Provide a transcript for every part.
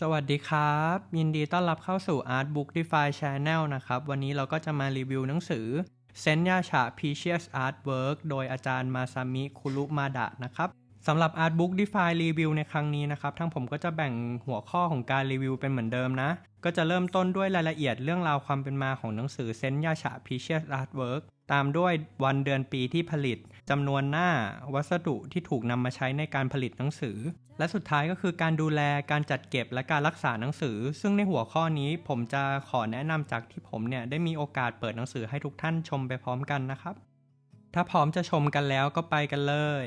สวัสดีครับยินดีต้อนรับเข้าสู่ Art Book Defy Channel นะครับวันนี้เราก็จะมารีวิวหนังสือเซนยาชา Precious Artwork โดยอาจารย์มาซามิคุรุมาดะนะครับสำหรับ Art Book Defy รีวิวในครั้งนี้นะครับทั้งผมก็จะแบ่งหัวข้อของการรีวิวเป็นเหมือนเดิมนะก็จะเริ่มต้นด้วยรายละเอียดเรื่องราวความเป็นมาของหนังสือเซนยาชา Precious Artwork ตามด้วยวันเดือนปีที่ผลิตจำนวนหน้าวัสดุที่ถูกนำมาใช้ในการผลิตหนังสือและสุดท้ายก็คือการดูแลการจัดเก็บและการรักษาหนังสือซึ่งในหัวข้อนี้ผมจะขอแนะนำจากที่ผมได้มีโอกาสเปิดหนังสือให้ทุกท่านชมไปพร้อมกันนะครับถ้าพร้อมจะชมกันแล้วก็ไปกันเลย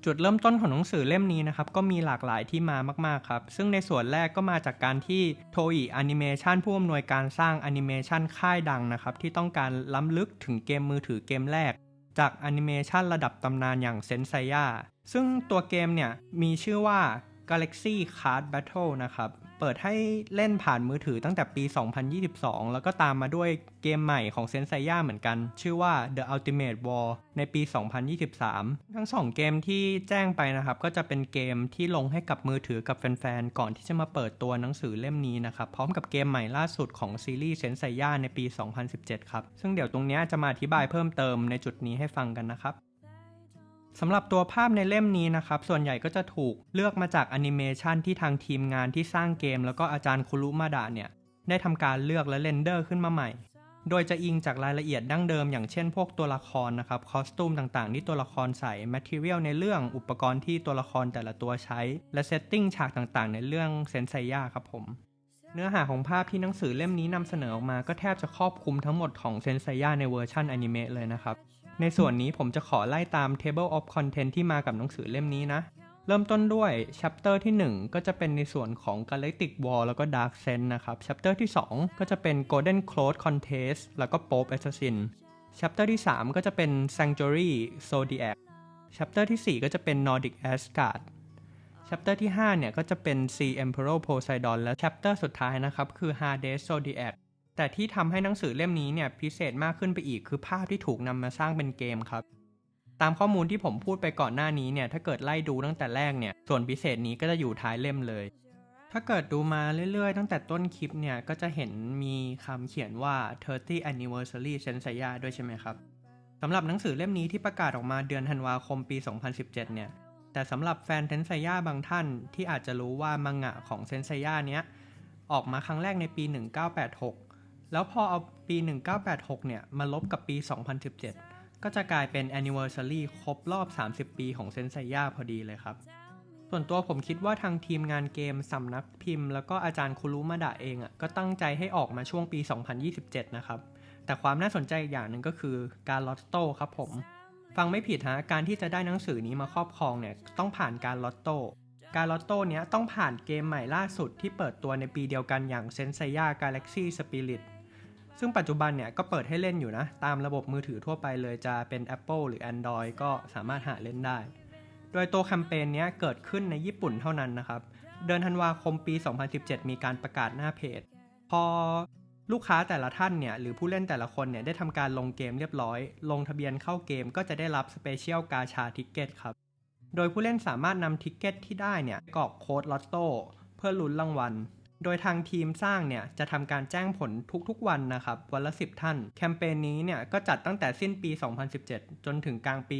จุดเริ่มต้นของหนังสือเล่มนี้นะครับก็มีหลากหลายที่มามากๆครับซึ่งในส่วนแรกก็มาจากการที่โทอิแอนิเมชันผู้อำนวยการสร้างแอนิเมชันค่ายดังนะครับที่ต้องการล้ำลึกถึงเกมมือถือเกมแรกจากแอนิเมชันระดับตำนานอย่างเซนไซย่าซึ่งตัวเกมมีชื่อว่า Galaxy Card Battle นะครับเปิดให้เล่นผ่านมือถือตั้งแต่ปี 2022 แล้วก็ตามมาด้วยเกมใหม่ของเซนไซย่าเหมือนกันชื่อว่า The Ultimate War ในปี 2023 ทั้ง2เกมที่แจ้งไปนะครับก็จะเป็นเกมที่ลงให้กับมือถือกับแฟนๆก่อนที่จะมาเปิดตัวหนังสือเล่มนี้นะครับพร้อมกับเกมใหม่ล่าสุดของซีรีส์เซนไซย่าในปี 2017 ครับซึ่งเดี๋ยวตรงนี้จะมาอธิบายเพิ่มเติมในจุดนี้ให้ฟังกันนะครับสำหรับตัวภาพในเล่มนี้นะครับส่วนใหญ่ก็จะถูกเลือกมาจากแอนิเมชันที่ทางทีมงานที่สร้างเกมแล้วก็อาจารย์คุรุมาดะได้ทำการเลือกและเรนเดอร์ขึ้นมาใหม่โดยจะอิงจากรายละเอียดดั้งเดิมอย่างเช่นพวกตัวละครนะครับคอสตูมต่างๆที่ตัวละครใส่แมททีเรียลในเรื่องอุปกรณ์ที่ตัวละครแต่ละตัวใช้และเซตติ้งฉากต่างๆในเรื่องเซนไซย่าครับผมเนื้อหาของภาพที่หนังสือเล่มนี้นำเสนอออกมาก็แทบจะครอบคลุมทั้งหมดของเซนไซย่าในเวอร์ชันอนิเมะเลยนะครับในส่วนนี้ผมจะขอไล่ตาม Table of Content ที่มากับหนังสือเล่มนี้นะเริ่มต้นด้วย Chapter ที่1ก็จะเป็นในส่วนของ Galactic War แล้วก็ Dark Sense นะครับ Chapter ที่2ก็จะเป็น Golden Cloth Contest แล้วก็ Pope Assassin Chapter ที่3ก็จะเป็น Sanctuary Zodiac Chapter ที่4ก็จะเป็น Nordic Asgard Chapter ที่5ก็จะเป็น Sea Emperor Poseidon และ Chapter สุดท้ายนะครับคือ Hades Zodiacแต่ที่ทำให้หนังสือเล่มนี้พิเศษมากขึ้นไปอีกคือภาพที่ถูกนำมาสร้างเป็นเกมครับตามข้อมูลที่ผมพูดไปก่อนหน้านี้ถ้าเกิดไล่ดูตั้งแต่แรกส่วนพิเศษนี้ก็จะอยู่ท้ายเล่มเลยถ้าเกิดดูมาเรื่อยๆตั้งแต่ต้นคลิปก็จะเห็นมีคำเขียนว่า 30 Anniversary Senseiya ด้วยใช่ไหมครับสำหรับหนังสือเล่มนี้ที่ประกาศออกมาเดือนธันวาคมปี 2017แต่สำหรับแฟนเซนไซย่าบางท่านที่อาจจะรู้ว่ามังงะของเซนไซย่าออกมาครั้งแรกในปี 1986แล้วพอเอาปี 1986มาลบกับปี 2017 ก็จะกลายเป็น anniversary ครบรอบ 30 ปีของเซนไซย่าพอดีเลยครับส่วนตัวผมคิดว่าทางทีมงานเกมสำนักพิมพ์แล้วก็อาจารย์คุรุมาดะเองก็ตั้งใจให้ออกมาช่วงปี 2027 นะครับแต่ความน่าสนใจอีกอย่างหนึ่งก็คือการลอตโต้ครับผมฟังไม่ผิดฮะการที่จะได้หนังสือนี้มาครอบครองต้องผ่านการลอตโต้ต้องผ่านเกมใหม่ล่าสุดที่เปิดตัวในปีเดียวกันอย่าง Senseiya Galaxy Spirit ซึ่งปัจจุบันก็เปิดให้เล่นอยู่นะตามระบบมือถือทั่วไปเลยจะเป็น Apple หรือ Android ก็สามารถหาเล่นได้โดยตัวแคมเปญเกิดขึ้นในญี่ปุ่นเท่านั้นนะครับเดือนธันวาคมปี 2017 มีการประกาศหน้าเพจพอลูกค้าแต่ละท่านหรือผู้เล่นแต่ละคนได้ทำการลงเกมเรียบร้อยลงทะเบียนเข้าเกมก็จะได้รับ Special Gacha Ticket ครับโดยผู้เล่นสามารถนำทิกเก็ตที่ได้กรอกโค้ดลอตโต้เพื่อลุ้นรางวัลโดยทางทีมสร้างจะทำการแจ้งผลทุกๆวันนะครับวันละ10ท่านแคมเปญนี้ก็จัดตั้งแต่สิ้นปี 2017 จนถึงกลางปี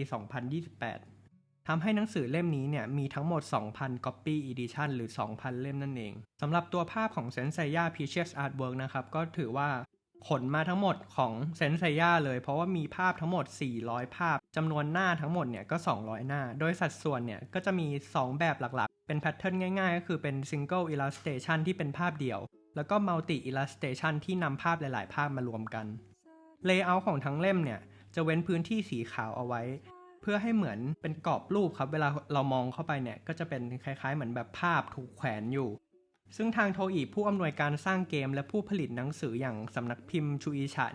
2028 ทำให้หนังสือเล่มนี้มีทั้งหมด 2,000 Copy Edition หรือ 2,000 เล่มนั่นเองสำหรับตัวภาพของ Senseiya Precious Artwork นะครับก็ถือว่าขนมาทั้งหมดของเซนไซย่าเลยเพราะว่ามีภาพทั้งหมด400ภาพจำนวนหน้าทั้งหมดก็200หน้าโดยสัดส่วนก็จะมี2แบบหลักๆเป็นแพทเทิร์นง่ายๆก็คือเป็น Single Illustration ที่เป็นภาพเดี่ยวแล้วก็ Multi Illustration ที่นำภาพหลายๆภาพมารวมกัน Layout ของทั้งเล่มจะเว้นพื้นที่สีขาวเอาไว้เพื่อให้เหมือนเป็นกรอบรูปครับเวลาเรามองเข้าไปก็จะเป็นคล้ายๆเหมือนแบบภาพถูกแขวนอยู่ซึ่งทางโทอิผู้อำนวยการสร้างเกมและผู้ผลิตหนังสืออย่างสำนักพิมพ์ชูอิชะ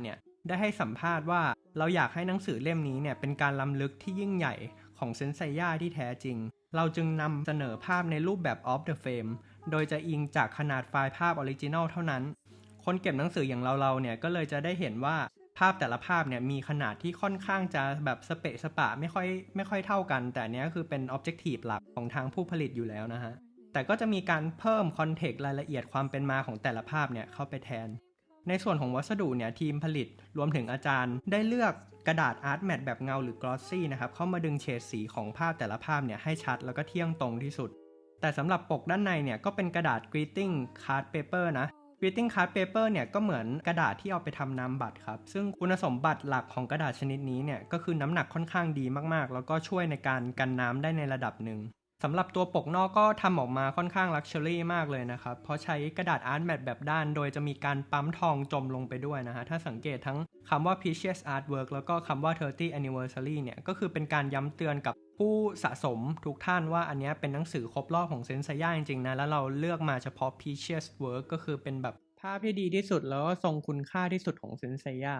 ได้ให้สัมภาษณ์ว่าเราอยากให้หนังสือเล่มนี้เป็นการล้ำลึกที่ยิ่งใหญ่ของเซนไซย่าที่แท้จริงเราจึงนำเสนอภาพในรูปแบบ Off the Frame โดยจะอิงจากขนาดไฟล์ภาพออริจินอลเท่านั้นคนเก็บหนังสืออย่างเราก็เลยจะได้เห็นว่าภาพแต่ละภาพมีขนาดที่ค่อนข้างจะแบบสเปะสปะไม่ค่อยเท่ากันแต่เนี้ยคือเป็น Objective หลักของทางผู้ผลิตอยู่แล้วนะฮะ แต่ก็จะมีการเพิ่มคอนเทกต์รายละเอียดความเป็นมาของแต่ละภาพเนี่ยเข้าไปแทนในส่วนของวัสดุเนี่ยทีมผลิตรวมถึงอาจารย์ได้เลือกกระดาษอาร์ตแมทแบบเงาหรือกลอสซี่นะครับเข้ามาดึงเฉดสีของภาพแต่ละภาพเนี่ยให้ชัดแล้วก็เที่ยงตรงที่สุดแต่สำหรับปกด้านในเนี่ยก็เป็นกระดาษ greeting card paper นะ greeting card paper เนี่ยก็เหมือนกระดาษที่เอาไปทำนามบัตรครับซึ่งคุณสมบัติหลักของกระดาษชนิดนี้เนี่ยก็คือน้ำหนักค่อนข้างดีมากๆแล้วก็ช่วยในการกันน้ำได้ในระดับหนึ่งสำหรับตัวปกนอกก็ทำออกมาค่อนข้างลักชัวรี่มากเลยนะครับเพราะใช้กระดาษอาร์ตแมทแบบด้านโดยจะมีการปั๊มทองจมลงไปด้วยนะฮะถ้าสังเกตทั้งคำว่า Precious Artwork แล้วก็คำว่า 30 Anniversary เนี่ยก็คือเป็นการย้ำเตือนกับผู้สะสมทุกท่านว่าอันนี้เป็นหนังสือครบรอบของเซนเซย่าจริงๆนะแล้วเราเลือกมาเฉพาะ Precious Work ก็คือเป็นแบบภาพที่ดีที่สุดแล้วก็ทรงคุณค่าที่สุดของเซนเซย่า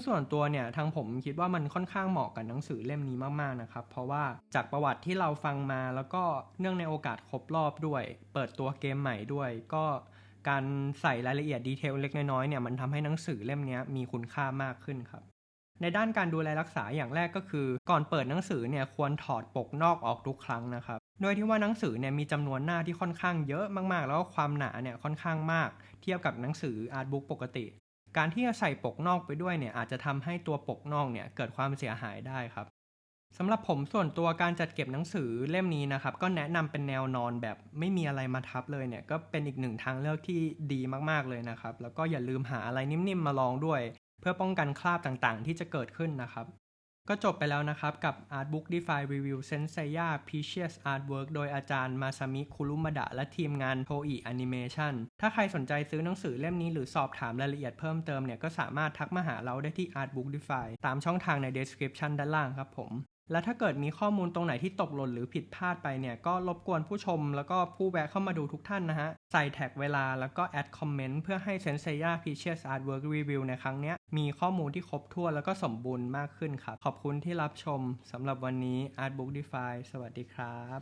ส่วนตัวเนี่ยทางผมคิดว่ามันค่อนข้างเหมาะกับหนังสือเล่มนี้มากๆนะครับเพราะว่าจากประวัติที่เราฟังมาแล้วก็เนื่องในโอกาสครบรอบด้วยเปิดตัวเกมใหม่ด้วยก็การใส่รายละเอียดดีเทลเล็กน้อยๆเนี่ยมันทำให้หนังสือเล่มนี้มีคุณค่ามากขึ้นครับในด้านการดูแลรักษาอย่างแรกก็คือก่อนเปิดหนังสือเนี่ยควรถอดปกนอกออกทุกครั้งนะครับโดยที่ว่าหนังสือเนี่ยมีจำนวนหน้าที่ค่อนข้างเยอะมากๆแล้วก็ความหนาเนี่ยค่อนข้างมากเทียบกับหนังสืออาร์ตบุ๊กปกติการที่จะใส่ปกนอกไปด้วยเนี่ยอาจจะทำให้ตัวปกนอกเนี่ยเกิดความเสียหายได้ครับสำหรับผมส่วนตัวการจัดเก็บหนังสือเล่มนี้นะครับก็แนะนำเป็นแนวนอนแบบไม่มีอะไรมาทับเลยเนี่ยก็เป็นอีกหนึ่งทางเลือกที่ดีมากๆเลยนะครับแล้วก็อย่าลืมหาอะไรนิ่มๆมาลองด้วยเพื่อป้องกันคราบต่างๆที่จะเกิดขึ้นนะครับก็จบไปแล้วนะครับกับ Artbook DeFi Review Senseiya Precious Artwork โดยอาจารย์มาซามิคุรุมาดะและทีมงาน Toei Animation ถ้าใครสนใจซื้อหนังสือเล่มนี้หรือสอบถามรายละเอียดเพิ่มเติมเนี่ยก็สามารถทักมาหาเราได้ที่ Artbook DeFi ตามช่องทางใน description ด้านล่างครับผมและถ้าเกิดมีข้อมูลตรงไหนที่ตกหล่นหรือผิดพลาดไปเนี่ยก็รบกวนผู้ชมแล้วก็ผู้แวะเข้ามาดูทุกท่านนะฮะใส่แท็กเวลาแล้วก็แอดคอมเมนต์เพื่อให้ Senseiya Precious Artwork Review ในครั้งนี้มีข้อมูลที่ครบถ้วนแล้วก็สมบูรณ์มากขึ้นครับขอบคุณที่รับชมสำหรับวันนี้ Artbook DeFi สวัสดีครับ